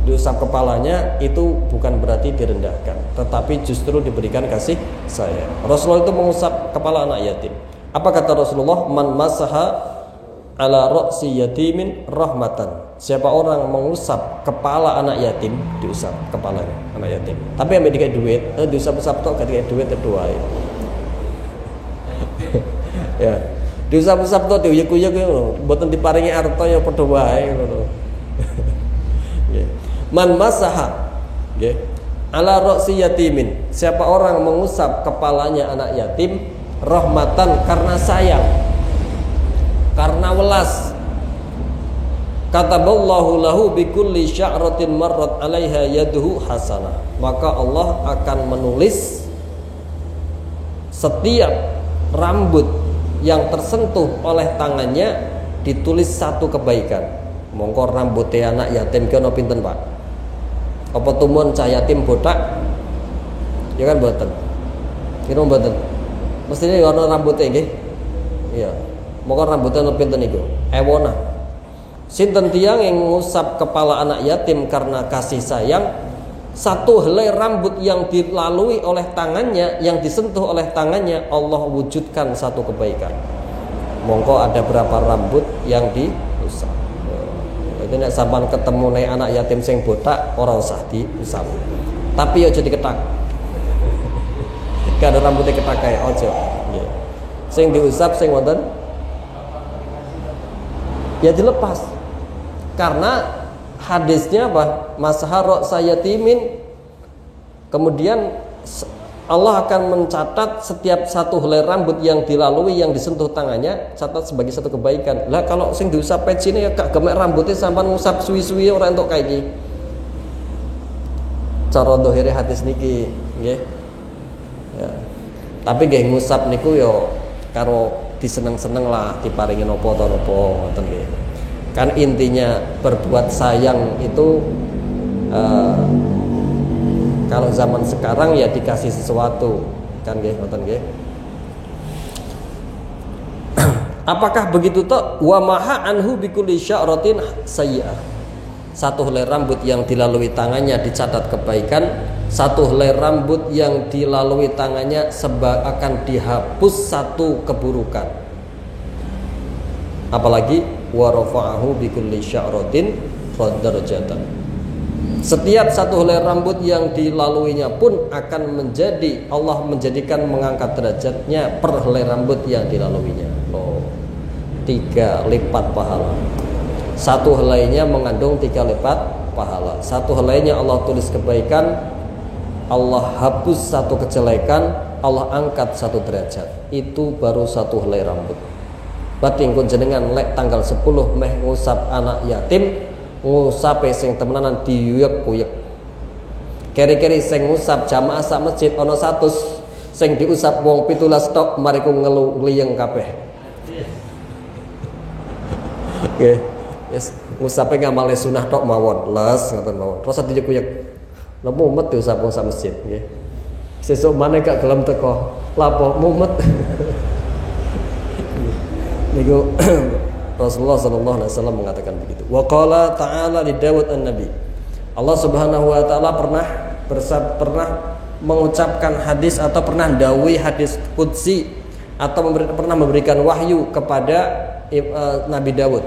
diusap kepalanya itu bukan berarti direndahkan, tetapi justru diberikan kasih sayang. Rasulullah itu mengusap kepala anak yatim. Apa kata Rasulullah? Man masaha ala ra'si yatimin rahmatan. Siapa orang mengusap kepala anak yatim, diusap kepalanya anak yatim. Tapi ambil dikasih duit, diusap-usap tok dikasih duit kedua ya. Ya. Diusap-usap tok diuyek-uyek ngono, mboten diparingi arta ya padha wae ngono. Nggih. Man masaha nggih ala ra'si yatimin. Siapa orang mengusap kepalanya anak yatim rahmatan karena sayang, karena welas, kataballahu lahu bikulli sya'ratin marrat 'alaiha yaduhu hasanah, maka Allah akan menulis setiap rambut yang tersentuh oleh tangannya ditulis satu kebaikan. Mongko rambutnya anak yatim ki ono pinten, Pak? Apa tumun cah yatim botak? Ya kan mboten. Kira mboten. Mestine ya ono rambutnya nggih. Iya. Mongko rambutnya ono pinten niku? Ewona. Sinten tiyang yang ngusap kepala anak yatim karena kasih sayang, satu helai rambut yang dilalui oleh tangannya, yang disentuh oleh tangannya, Allah wujudkan satu kebaikan. Mongko ada berapa rambut yang diusap. Itu nek sampean ketemu nek anak yatim sing botak ora usah diusap. Tapi aja diketak. Kada rambutnya ketak kae aja. Nggih. Sing diusap sing wonten ya dilepas. Karena hadisnya apa? Masahara sayatimin. Kemudian Allah akan mencatat setiap satu helai rambut yang dilalui, yang disentuh tangannya, catat sebagai satu kebaikan. Lah kalau sing diusap pecine ya gak gemek rambutnya sampean ngusap suwi-suwi ora entuk kae iki. Cara dohire hadis niki, nggih. Ya. Tapi nggih ngusap niku yo karo diseneng-seneng lah, diparingi napa ta napa ngoten nggih. Kan intinya berbuat sayang itu kalau zaman sekarang ya dikasih sesuatu kan nggih ngoten nggih. Apakah begitu toh? Wa maha anhu bikulli sya'ratin sayyi'ah. Satu helai rambut yang dilalui tangannya dicatat kebaikan, satu helai rambut yang dilalui tangannya akan dihapus satu keburukan. Apalagi wa rafa'ahu bikulli sya'ratin darajatan. Setiap satu helai rambut yang dilaluinya pun akan menjadi, Allah menjadikan mengangkat derajatnya per helai rambut yang dilaluinya. 3 lipat pahala. Satu helainya mengandung 3 lipat pahala. Satu helainya Allah tulis kebaikan, Allah hapus satu kejelekan, Allah angkat satu derajat. Itu baru satu helai rambut. Berarti engko jenengan lek tanggal 10 meh ngusap anak yatim, ngusape sing temenanan diuyek-uyek. Keri-keri sing ngusap jamaah sak masjid ana 100, sing diusap wong 17 tok mariku ngelu ngliyeng kabeh. Nggih. Yes, ngusape ngamale sunah tok mawon, les ngoten mawon. Terus diuyek-uyek. Lah mumet diusap wong sak masjid nggih. Sesuk maneh gak gelem teko. Lapo mumet. Niku Rasulullah sallallahu alaihi wasallam mengatakan begitu. Wa qala ta'ala li Daud an-nabi. Allah Subhanahu wa taala pernah mengucapkan hadis atau pernah dawuhi hadis qudsi atau pernah memberikan wahyu kepada Nabi Daud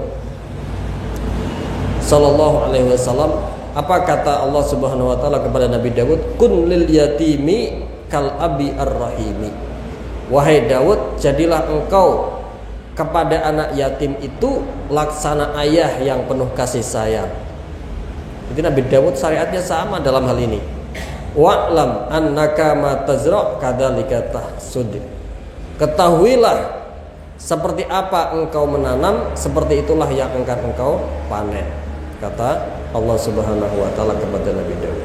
sallallahu alaihi wasallam. Apa kata Allah Subhanahu wa taala kepada Nabi Daud? Kun lil yatimi kal abi ar-rahimi. Wahai Daud, jadilah engkau kepada anak yatim itu laksana ayah yang penuh kasih sayang. Jadi Nabi Daud syariatnya sama dalam hal ini. Wa'lam annaka ma tazra' kadzalika tahsud. Ketahuilah seperti apa engkau menanam, seperti itulah yang akan engkau panen. Kata Allah Subhanahu wa taala kepada Nabi Daud.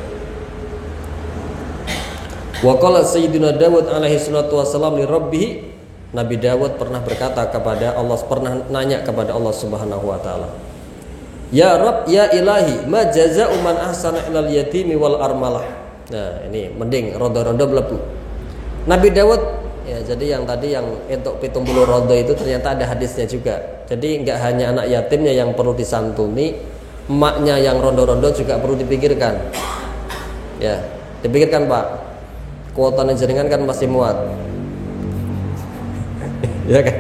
Wa qala sayyidina Daud alaihi salatu wasalam li rabbih. Nabi Dawud pernah berkata kepada Allah, pernah nanya kepada Allah Subhanahu wa taala. Ya Rabb, ya Ilahi, ma jazaa'u man ahsana ilal yatimi wal armalah. Nah, ini mending rondo-rondo mlebu. Nabi Dawud ya, jadi yang tadi yang entuk 70 rondo itu ternyata ada hadisnya juga. Jadi enggak hanya anak yatimnya yang perlu disantuni, emaknya yang rondo-rondo juga perlu dipikirkan. Ya, dipikirkan Pak. Kuotanya jaringan kan pasti muat. Ya kan?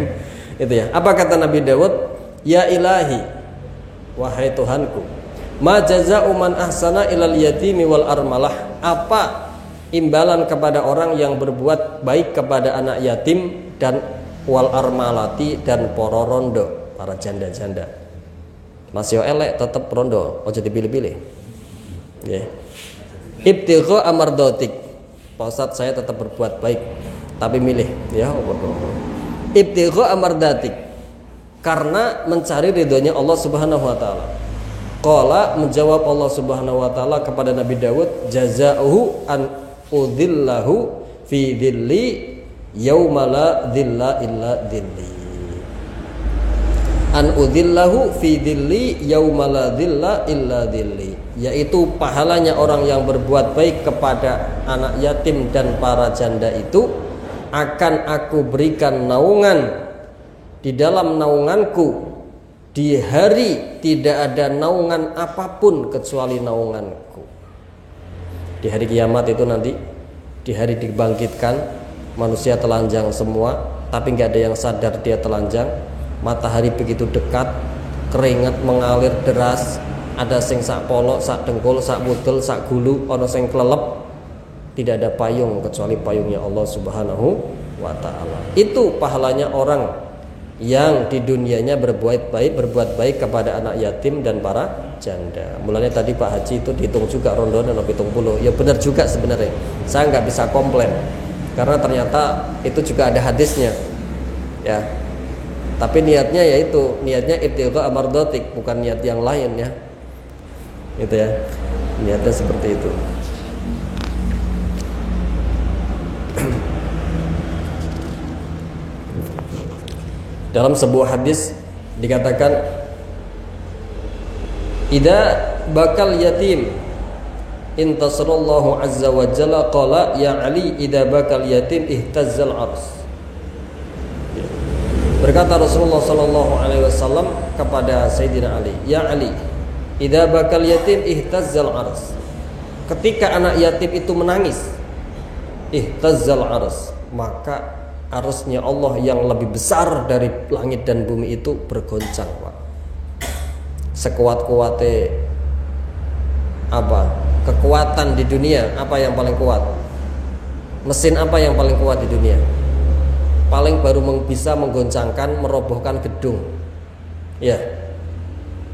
Itu ya. Apa kata Nabi Dawud? Ya ilahi, wahai Tuhanku, ma jaza'u man ahsana ilal yatimi wal armalah. Apa imbalan kepada orang yang berbuat baik kepada anak yatim dan wal armalati dan poro rondo, para janda-janda. Masih elek tetap rondo, ojo dipilih-pilih. Ya. Ibtigha amardotik. Pak Ustadz, saya tetap berbuat baik tapi milih ya ibtigha amardatik, karena mencari ridhonya Allah Subhanahu wa taala. Qala, menjawab Allah Subhanahu wa taala kepada Nabi Dawud, jazaohu an udhillahu fi dhilli yauma la dhilla illa dhilli. An udhillahu fi dhilli yauma la dhilla illa dhilli, yaitu pahalanya orang yang berbuat baik kepada anak yatim dan para janda itu akan aku berikan naungan di dalam naunganku di hari tidak ada naungan apapun kecuali naunganku. Di hari kiamat itu nanti, di hari dibangkitkan, manusia telanjang semua, tapi nggak ada yang sadar dia telanjang. Matahari begitu dekat, keringat mengalir deras, ada sing sak polok, sak dengkul, sak budel, sak gulu, ono sing klelep. Tidak ada payung kecuali payungnya Allah Subhanahu wa ta'ala. Itu pahalanya orang yang di dunianya berbuat baik kepada anak yatim dan para janda. Mulanya tadi Pak Haji itu dihitung juga rondo dan 70. Ya benar juga sebenarnya. Saya nggak bisa komplain karena ternyata itu juga ada hadisnya. Ya. Tapi niatnya yaitu niatnya ibtigha amardotik, bukan niat yang lain ya. Gitu ya. Niatnya seperti itu. Dalam sebuah hadis dikatakan, idza bakal yatim intasarallahu azza wa jalla qala ya Ali idza bakal yatim ihtazzal ars. Berkata Rasulullah sallallahu alaihi wasallam kepada Sayyidina Ali, ya Ali, idza bakal yatim ihtazzal ars. Ketika anak yatim itu menangis, ihtazzal ars, maka arusnya Allah yang lebih besar dari langit dan bumi itu bergoncang, Pak. Sekuat-kuatnya apa? Kekuatan di dunia apa yang paling kuat? Mesin apa yang paling kuat di dunia? Paling baru bisa menggoncangkan, merobohkan gedung. Ya.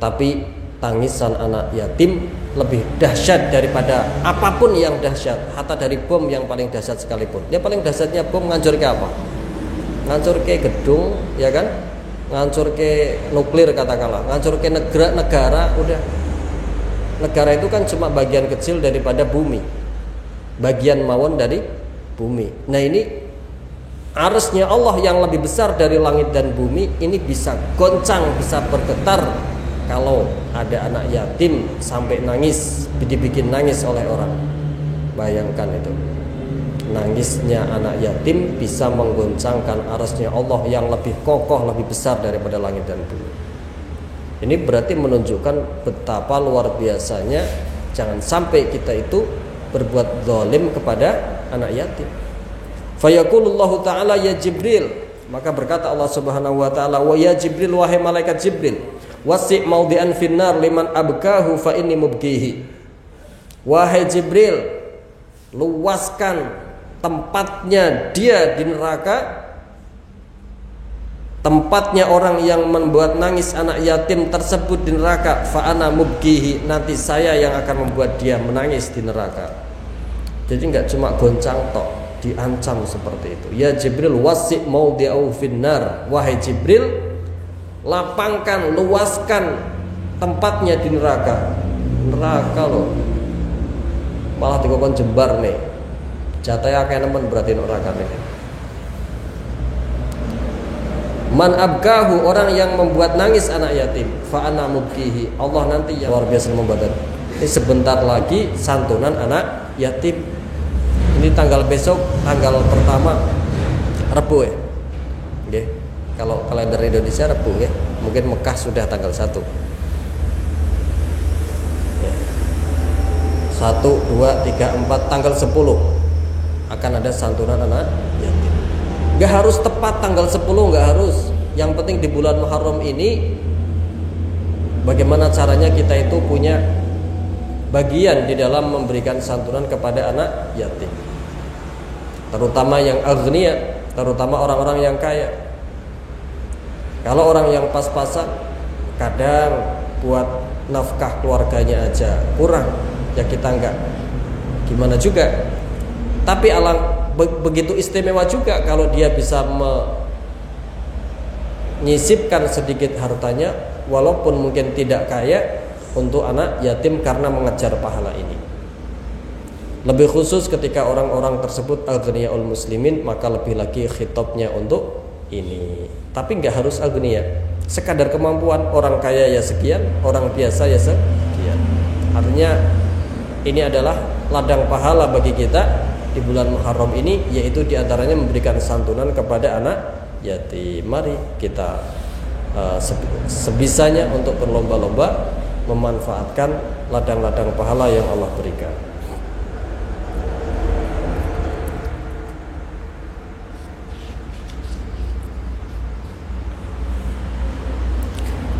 Tapi tangisan anak yatim lebih dahsyat daripada apapun yang dahsyat, hatta dari bom yang paling dahsyat sekalipun. Dia paling dahsyatnya bom ngancur ke apa? Ngancur ke gedung, ya kan? Ngancur ke nuklir katakanlah, ngancur ke negara, udah. Negara itu kan cuma bagian kecil daripada bumi, bagian mawon dari bumi. Nah ini arusnya Allah yang lebih besar dari langit dan bumi ini bisa goncang, bisa bergetar kalau ada anak yatim sampai nangis, dibikin nangis oleh orang. Bayangkan itu, nangisnya anak yatim bisa menggoncangkan arusnya Allah yang lebih kokoh, lebih besar daripada langit dan bumi. Ini berarti menunjukkan betapa luar biasanya jangan sampai kita itu berbuat zalim kepada anak yatim. Fayaqulullahu ta'ala ya Jibril, maka berkata Allah Subhanahu wa ta'ala, wa ya Jibril, wahai malaikat Jibril, wasi' maudhi'an finnar liman abkahu fa inni mubkihi. Wahai Jibril, luaskan tempatnya dia di neraka, tempatnya orang yang membuat nangis anak yatim tersebut di neraka, fa ana mubkihi, nanti saya yang akan membuat dia menangis di neraka. Jadi enggak cuma goncang tok, diancam seperti itu. Ya Jibril, wasi' maudhi'ahu finnar, wahai Jibril, lapangkan, luaskan tempatnya di neraka. Neraka loh, malah dikokon jembar nih, jatahnya kayak nemen berarti neraka nih. Man abkahu, orang yang membuat nangis anak yatim, fa ana mubkihi, Allah nanti yang luar biasa membadan. Ini sebentar lagi santunan anak yatim. Ini tanggal besok, tanggal pertama Rebu ya. Oke. Kalau kalender Indonesia Rebu ya. Mungkin Mekah sudah tanggal 1. 1, 2, 3, 4 tanggal 10 akan ada santunan anak yatim. Gak harus tepat tanggal 10, gak harus. Yang penting di bulan Muharram ini bagaimana caranya kita itu punya bagian di dalam memberikan santunan kepada anak yatim, terutama yang aghnia, terutama orang-orang yang kaya. Kalau orang yang pas-pasan, kadang buat nafkah keluarganya aja kurang, ya kita enggak gimana juga. Tapi begitu istimewa juga kalau dia bisa menyisipkan sedikit hartanya, walaupun mungkin tidak kaya, untuk anak yatim karena mengejar pahala ini. Lebih khusus ketika orang-orang tersebut aghniyaul muslimin, maka lebih lagi khitabnya untuk ini. Tapi nggak harus aghnia, sekadar kemampuan. Orang kaya ya sekian, orang biasa ya sekian. Artinya ini adalah ladang pahala bagi kita di bulan Muharram ini, yaitu diantaranya memberikan santunan kepada anak yatim. Mari kita sebisanya untuk berlomba-lomba memanfaatkan ladang-ladang pahala yang Allah berikan.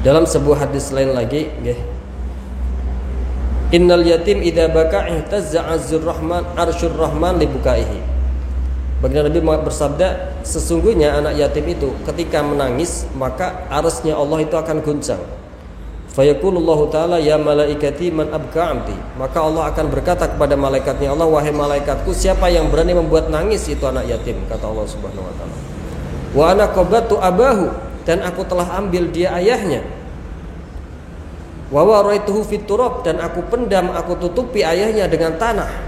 Dalam sebuah hadis lain lagi, innal yatim idza baka ihtazza azzur rahman arsyur rahman libukaihi. Baginda Nabi bersabda, sesungguhnya anak yatim itu ketika menangis maka arsy-Nya Allah itu akan guncang. Fayaqulullahu ta'ala ya malaikati man abka abdi. Maka Allah akan berkata kepada malaikatnya, Allah, wahai malaikatku, siapa yang berani membuat nangis itu anak yatim, kata Allah Subhanahu wa taala. Wa ana qabatu abahu, dan aku telah ambil dia ayahnya. Wa waraituhu fit turab, dan aku pendam, aku tutupi ayahnya dengan tanah.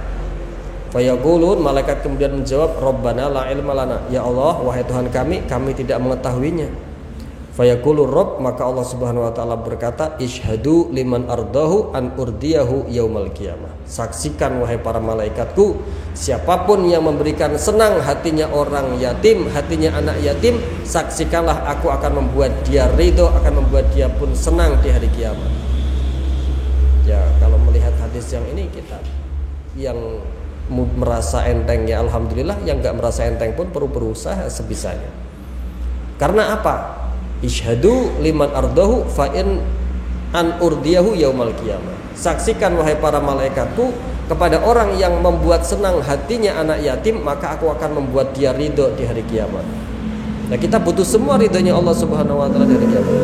Fayaqulun, malaikat kemudian menjawab, Rabbana la ilma lana. Ya Allah, wahai Tuhan kami tidak mengetahuinya. Fayaqulur Rabb, maka Allah Subhanahu wa taala berkata, Ishhadu liman ardahu an urdiyahu yaumal qiyamah. Saksikan wahai para malaikatku, siapapun yang memberikan senang hatinya orang yatim, hatinya anak yatim, saksikanlah aku akan membuat dia ridho, akan membuat dia pun senang di hari kiamat. Ya, kalau melihat hadis yang ini, kita yang merasa enteng ya alhamdulillah, yang enggak merasa enteng pun perlu berusaha sebisanya. Karena apa? Ishhadu liman ardahu fa in an urdiyahu yaumal qiyamah. Saksikan wahai para malaikatku, kepada orang yang membuat senang hatinya anak yatim, maka aku akan membuat dia ridho di hari kiamat. Nah, kita butuh semua ridhonya Allah Subhanahu wa taala di hari kiamat.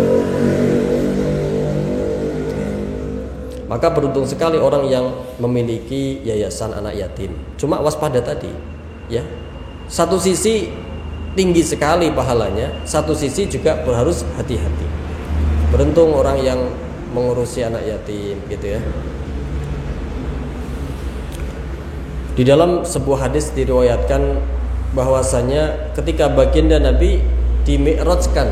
Maka beruntung sekali orang yang memiliki yayasan anak yatim. Cuma waspada tadi, ya. Satu sisi tinggi sekali pahalanya, satu sisi juga harus hati-hati. Beruntung orang yang mengurusi anak yatim, gitu ya. Di dalam sebuah hadis diriwayatkan bahwasanya ketika baginda Nabi dimi'rajkan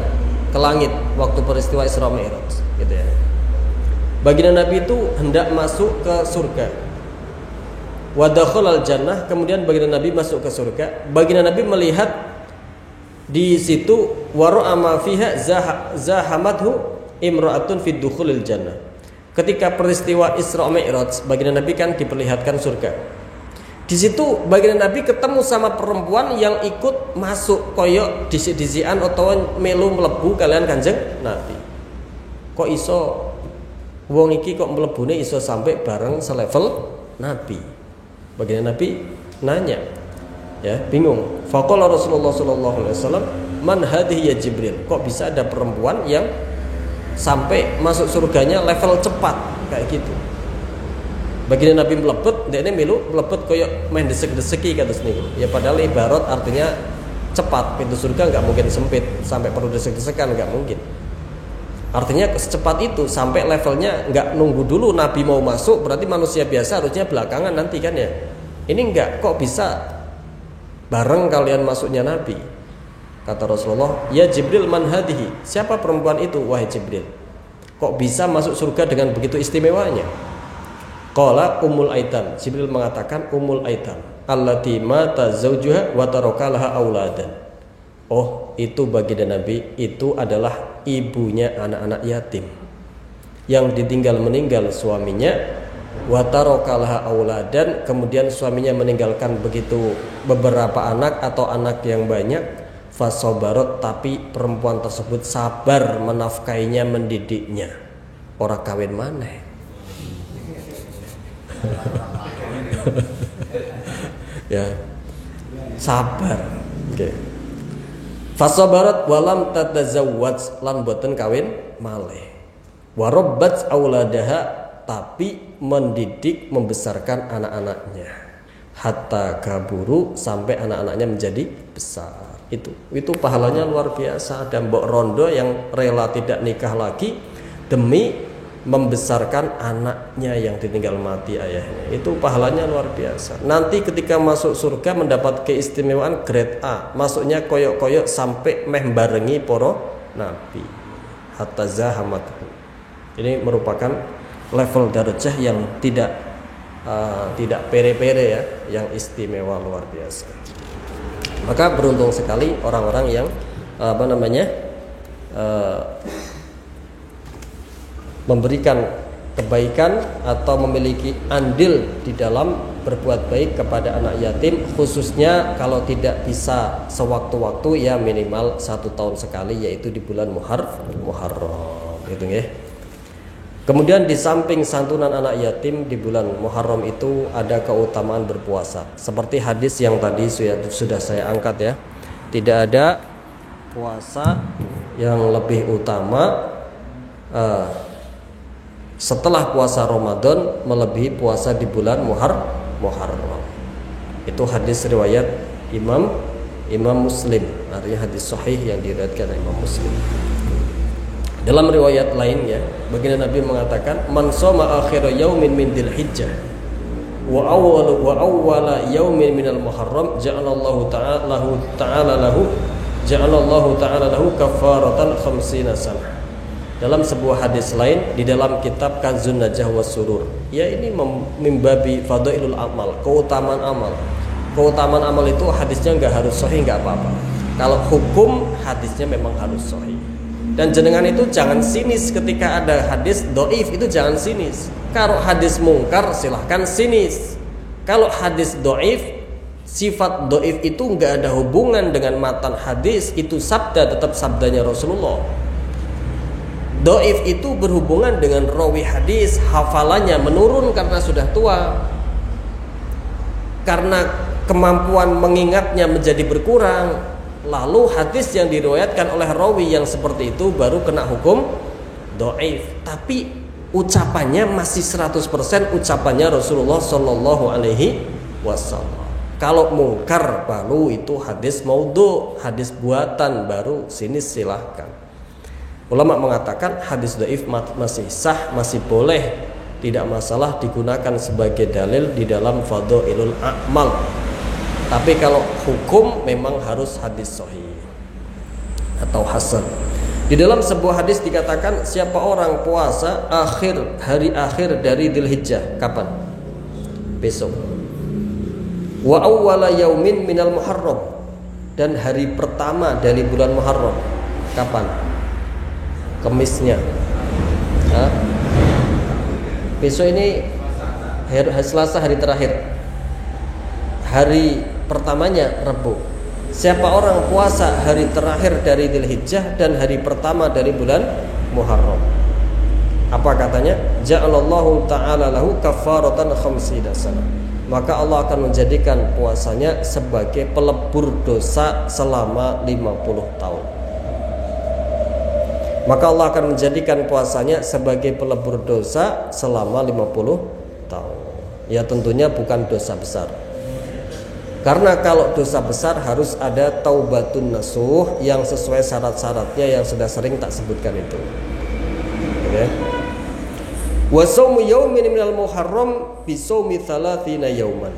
ke langit waktu peristiwa Isra Mi'raj, gitu ya. Baginda Nabi itu hendak masuk ke surga. Wa dakhalal jannah, kemudian baginda Nabi masuk ke surga. Baginda Nabi melihat di situ wara'a ma fiha zahamathu imra'atun fi dukhulil jannah. Ketika peristiwa Isra Mi'raj, baginda Nabi kan diperlihatkan surga. Di situ baginda Nabi ketemu sama perempuan yang ikut masuk koyok disi-disian atau melu mlebu kalian Kanjeng Nabi. Kok iso wong iki kok mlebune iso sampai bareng selevel Nabi? Baginda Nabi nanya, ya, bingung. Faqala Rasulullah sallallahu alaihi wasallam, "Man hadhihi ya Jibril?" Kok bisa ada perempuan yang sampai masuk surganya level cepat kayak gitu? Baginda Nabi mlebet, ndekne melu mlebet koyo main desek-deseki kados niku. Ya padahal ibarat artinya cepat. Pintu surga enggak mungkin sempit sampai perlu desek-desekan, enggak mungkin. Artinya secepat itu sampai levelnya enggak nunggu dulu Nabi mau masuk, berarti manusia biasa harusnya belakangan nanti kan ya. Ini enggak, kok bisa bareng kalian masuknya Nabi? Kata Rasulullah, "Ya Jibril, man hadhihi?" Siapa perempuan itu wahai Jibril? Kok bisa masuk surga dengan begitu istimewanya? Qala Ummul Aitam. Jibril mengatakan Ummul Aitam, allati mata zaujuha wa taraka laha auladan. Oh, itu baginda Nabi, itu adalah ibunya anak-anak yatim yang ditinggal meninggal suaminya wa tarokalaha auladan, kemudian suaminya meninggalkan begitu beberapa anak atau anak yang banyak, fasobarot, tapi perempuan tersebut sabar menafkainya, mendidiknya, orang kawin maneh. Ya, sabar. Oke. Fasabarat walam tatazawwaj, lan boten kawin malih. Warabbat auladaha, tapi mendidik membesarkan anak-anaknya. Hatta kaburu, sampai anak-anaknya menjadi besar. Itu pahalanya luar biasa. Ada mbok rondo yang rela tidak nikah lagi demi membesarkan anaknya yang ditinggal mati ayahnya. Itu pahalanya luar biasa. Nanti ketika masuk surga mendapat keistimewaan grade A. Masuknya koyok-koyok sampai meh barengi poro nabi. Hatta zahamatu. Ini merupakan level darajah yang tidak pere-pere ya, yang istimewa luar biasa. Maka beruntung sekali orang-orang yang memberikan kebaikan atau memiliki andil di dalam berbuat baik kepada anak yatim, khususnya kalau tidak bisa sewaktu-waktu ya minimal 1 tahun sekali, yaitu di bulan Muharram gitu ya. Kemudian di samping santunan anak yatim di bulan Muharram itu ada keutamaan berpuasa. Seperti hadis yang tadi sudah saya angkat ya. Tidak ada puasa yang lebih utama setelah puasa Ramadan melebihi puasa di bulan Muharram. Itu hadis riwayat Imam Muslim. Artinya hadis sahih yang diriwayatkan oleh Imam Muslim. Dalam riwayat lain ya, baginda Nabi mengatakan, man shoma akhir yaumin min Dzulhijjah wa awwala yaumin minal Muharram ja'alallahu ta'ala lahu kafaratan 50 sanah. Dalam sebuah hadis lain di dalam kitab Kanzun Najah was Surur, ya ini mimbabi fadailul amal, keutamaan amal. Keutamaan amal itu hadisnya enggak harus sahih, enggak apa-apa. Kalau hukum hadisnya memang harus sahih. Dan jenengan itu jangan sinis ketika ada hadis doif, itu jangan sinis. Kalau hadis mungkar silahkan sinis. Kalau hadis doif, sifat doif itu nggak ada hubungan dengan matan hadis, itu sabda tetap sabdanya Rasulullah. Doif itu berhubungan dengan rawi hadis, hafalannya menurun karena sudah tua, karena kemampuan mengingatnya menjadi berkurang. Lalu hadis yang diriwayatkan oleh rawi yang seperti itu baru kena hukum doif. Tapi ucapannya masih 100% ucapannya Rasulullah Shallallahu Alaihi Wasallam. Kalau mungkar baru itu hadis maudhu, hadis buatan, baru sini silahkan. Ulama mengatakan hadis doif masih sah, masih boleh, tidak masalah digunakan sebagai dalil di dalam fadhailul a'mal. Tapi kalau hukum memang harus hadis sahih atau hasan. Di dalam sebuah hadis dikatakan, siapa orang puasa hari akhir dari Dzulhijjah, kapan? Besok. Wa awwala yaumin minal Muharram, dan hari pertama dari bulan Muharram, kapan? Kemisnya. Besok ini hari Selasa, hari terakhir. Hari pertamanya Rabu. Siapa orang puasa hari terakhir dari Dzulhijjah dan hari pertama dari bulan Muharram, apa katanya? Ja'alallahu ta'ala lahu kafaratan 50 sanah. Maka Allah akan menjadikan puasanya sebagai pelebur dosa selama 50 tahun. Maka Allah akan menjadikan puasanya sebagai pelebur dosa selama 50 tahun. Ya tentunya bukan dosa besar. Karena kalau dosa besar harus ada taubatun nasuh yang sesuai syarat-syaratnya yang sudah sering tak sebutkan itu. Oke. Wa shaumu yaumin minal Muharram bi shaumi 30 yauman.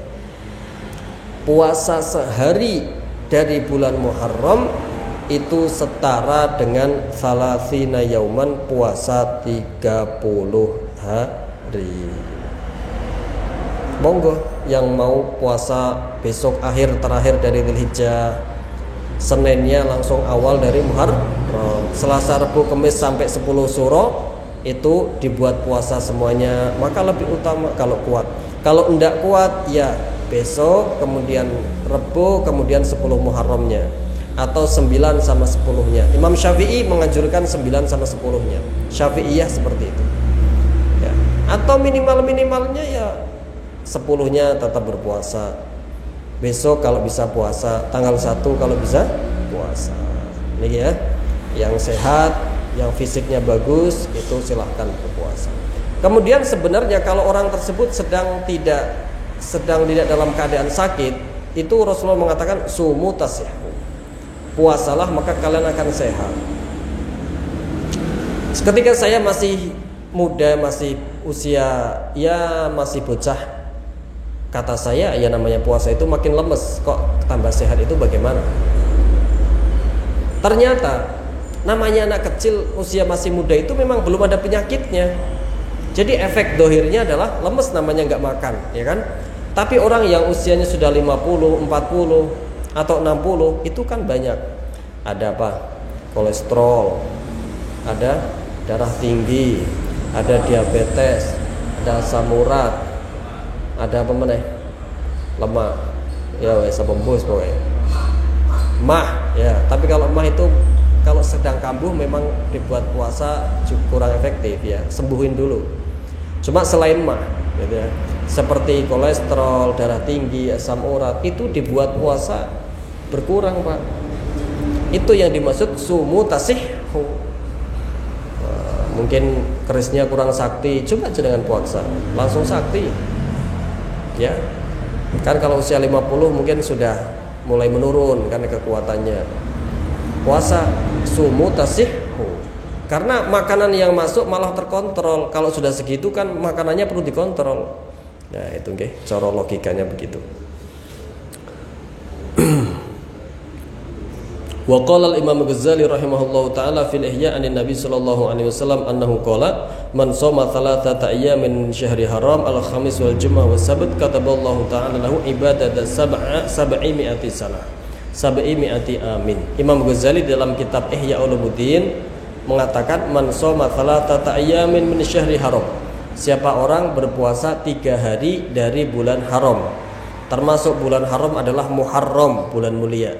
Puasa sehari dari bulan Muharram itu setara dengan 30 yauman, puasa 30 hari. Monggo yang mau puasa besok terakhir dari Dzulhijjah, Seninnya langsung awal dari Muharram, Selasa, Rabu, Kamis sampai 10 Syuro, itu dibuat puasa semuanya, maka lebih utama kalau kuat. Kalau enggak kuat ya besok, kemudian Rebo, kemudian 10 Muharramnya, atau 9 sama 10-nya. Imam Syafi'i menganjurkan 9 sama 10-nya. Syafi'iyah seperti itu ya. Atau minimalnya ya 10-nya tetap berpuasa. Besok kalau bisa puasa, tanggal 1 kalau bisa puasa. Ini ya, yang sehat, yang fisiknya bagus itu silahkan berpuasa. Kemudian sebenarnya kalau orang tersebut sedang tidak dalam keadaan sakit, itu Rasulullah mengatakan sumu tasihhu, puasalah maka kalian akan sehat. Ketika saya masih muda, masih usia ya masih bocah, kata saya ya namanya puasa itu makin lemes, kok tambah sehat itu bagaimana? Ternyata namanya anak kecil usia masih muda itu memang belum ada penyakitnya. Jadi efek dohirnya adalah lemes, namanya nggak makan, ya kan? Tapi orang yang usianya sudah 50, 40 atau 60 itu kan banyak. Ada apa? Kolesterol, ada darah tinggi, ada diabetes, ada asam urat, ada apa meneh? Lemak. Ya wes pembus pokoknya. Mah, ya. Tapi kalau mah itu kalau sedang kambuh memang dibuat puasa kurang efektif ya. Sembuhin dulu. Cuma selain mah, gitu ya, seperti kolesterol, darah tinggi, asam urat itu dibuat puasa berkurang, Pak. Itu yang dimaksud sumu tasihhu. Mungkin kerisnya kurang sakti, coba aja dengan puasa, langsung sakti. Ya. Kan kalau usia 50 mungkin sudah mulai menurun karena kekuatannya. Puasa sumu tasihhu. Karena makanan yang masuk malah terkontrol. Kalau sudah segitu kan makanannya perlu dikontrol. Nah, itu nggih, cara logikanya begitu. Wa qala al-Imam Ghazali rahimahullahu taala fil Ihya' an Nabi sallallahu alaihi wasallam annahu qala man shoma thalathata ayyamin min syahri haram al-khamis wal jumu'ah was sabt kataballahu ta'ala lahu ibadata sab'imi'ati sanah. Sab'imi'ati amin. Imam Ghazali dalam kitab Ihya' Ulumuddin mengatakan man shoma thalathata ayyamin min syahri haram. Siapa orang berpuasa 3 hari dari bulan haram. Termasuk bulan haram adalah Muharram, bulan mulia.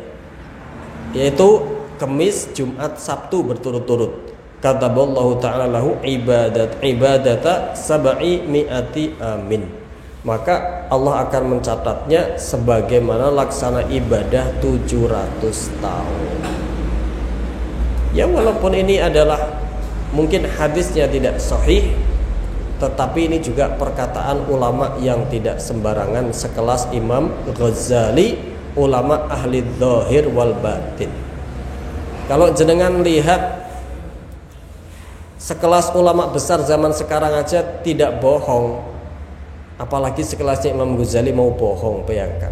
Yaitu Kamis, Jumat, Sabtu berturut-turut. Kataballahu ta'ala lahu ibadata sab'i mi'ati amin. Maka Allah akan mencatatnya sebagaimana laksana ibadah 700 tahun. Ya walaupun ini adalah mungkin hadisnya tidak sahih, tetapi ini juga perkataan ulama yang tidak sembarangan sekelas Imam Ghazali, ulama ahli dzahir wal batin. Kalau jenengan lihat sekelas ulama besar zaman sekarang aja tidak bohong, apalagi sekelasnya Imam Ghazali mau bohong, bayangkan.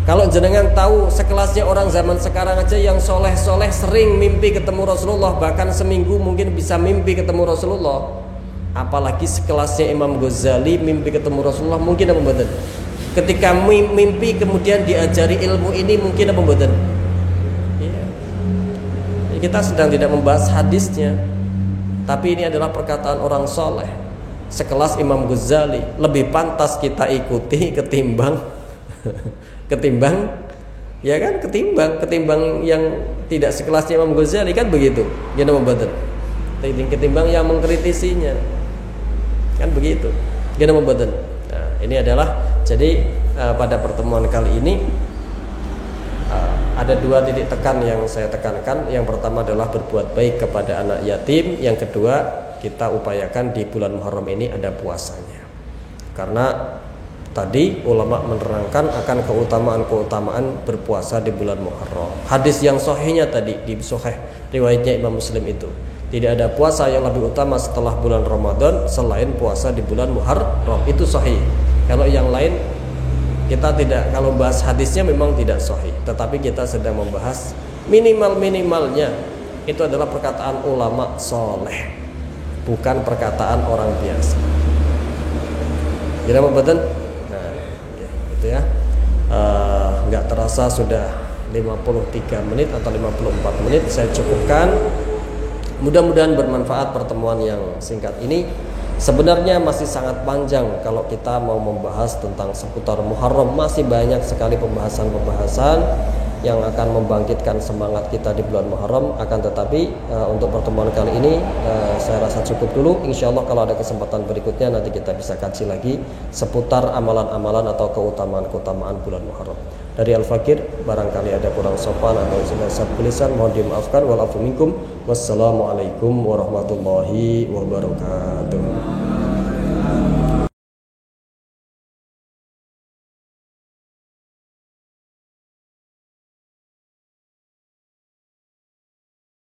Kalau jenengan tahu sekelasnya orang zaman sekarang aja yang soleh-soleh sering mimpi ketemu Rasulullah, bahkan seminggu mungkin bisa mimpi ketemu Rasulullah, apalagi sekelasnya Imam Ghazali mimpi ketemu Rasulullah, mungkin apa mboten? Ketika mimpi kemudian diajari ilmu ini, mungkin apa mboten? Ya. Kita sedang tidak membahas hadisnya, tapi ini adalah perkataan orang soleh sekelas Imam Ghazali. Lebih pantas kita ikuti ketimbang ya kan, ketimbang yang tidak sekelasnya Imam Ghazali, kan begitu. Gimana membadan? Ketimbang yang mengkritisinya, kan begitu. Gimana membadan? Nah, ini adalah jadi pada pertemuan kali ini ada 2 titik tekan yang saya tekankan. Yang pertama adalah berbuat baik kepada anak yatim. Yang kedua, kita upayakan di bulan Muharram ini ada puasanya. Karena tadi ulama menerangkan akan keutamaan-keutamaan berpuasa di bulan Muharram. Hadis yang sahihnya tadi di Sahih riwayatnya Imam Muslim itu, tidak ada puasa yang lebih utama setelah bulan Ramadan selain puasa di bulan Muharram. Itu sahih. Kalau yang lain kita tidak, kalau bahas hadisnya memang tidak sahih, tetapi kita sedang membahas minimalnya itu adalah perkataan ulama soleh, bukan perkataan orang biasa. Kira betul? Nah, gitu ya. Nggak terasa sudah 53 menit atau 54 menit. Saya cukupkan. Mudah-mudahan bermanfaat pertemuan yang singkat ini. Sebenarnya masih sangat panjang kalau kita mau membahas tentang seputar Muharram. Masih banyak sekali pembahasan-pembahasan yang akan membangkitkan semangat kita di bulan Muharram. Akan tetapi untuk pertemuan kali ini saya rasa cukup dulu. Insya Allah kalau ada kesempatan berikutnya nanti kita bisa kaji lagi seputar amalan-amalan atau keutamaan-keutamaan bulan Muharram. Dari Al-Fakir, barangkali ada kurang sopan atau silap tulisan, mohon dimaafkan. Walafu minkum. Wassalamualaikum warahmatullahi wabarakatuh.